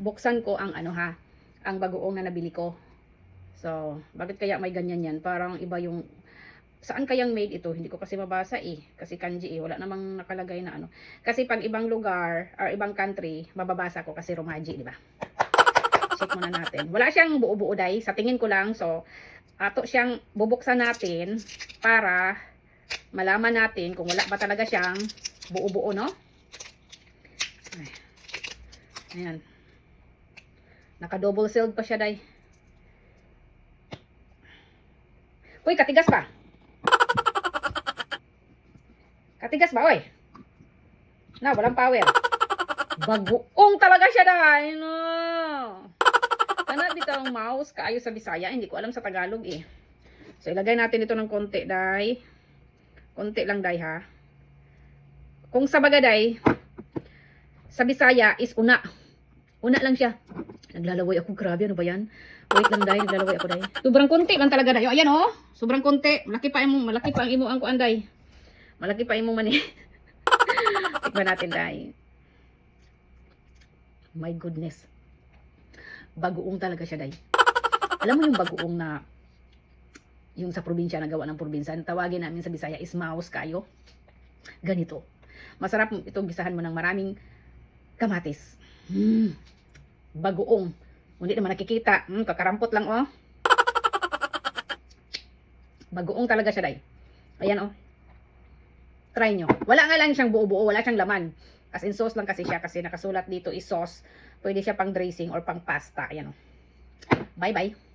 buksan ko ang ano ha, ang bagoong na nabili ko. So, bakit kaya may ganyan yan? Parang iba yung, saan kayang made ito? Hindi ko kasi mabasa eh. Kasi kanji eh. Wala namang nakalagay na ano. Kasi pag ibang lugar, or ibang country, mababasa ko kasi Romaji, di ba? Check muna natin. Wala siyang buo-buo dai. Sa tingin ko lang. So, ato siyang bubuksan natin para malaman natin kung wala ba talaga siyang buo-buo, no? Ayan. Naka-double sealed pa siya, day. Uy, katigas pa. Katigas ba, oy? Na, walang power. Bagoong talaga siya, day. No. Kana dito ang mouse, kaayo sa Bisaya. Hindi ko alam sa Tagalog, eh. So, ilagay natin ito ng konti, day. Konti lang, day, ha. Kung sa baga, day, sa Bisaya is una. Una lang siya. Naglalaway ako. Grabe, ano ba yan? Wait lang, day. Naglalaway ako, day. Sobrang konti lang talaga, day. O, ayan, oh. Sobrang konti. Malaki pa ang imo ang kuan, day. Malaki pa imong mani. Tikman natin, day. My goodness. Bagoong talaga siya, day. Alam mo yung bagoong na yung sa probinsya, nagawa ng probinsya, tawagin namin sa Bisaya is mouse kayo. Ganito. Masarap itong gisahan mo ng maraming kamatis. Bagoong. Hindi naman nakikita. Kakarampot lang, oh. Bagoong talaga siya, day. Ayan, oh. Try nyo. Wala nga lang siyang buo-buo. Wala siyang laman. As in sauce lang kasi siya. Kasi nakasulat dito is sauce. Pwede siya pang dressing or pang pasta. Ayan, oh. Bye-bye.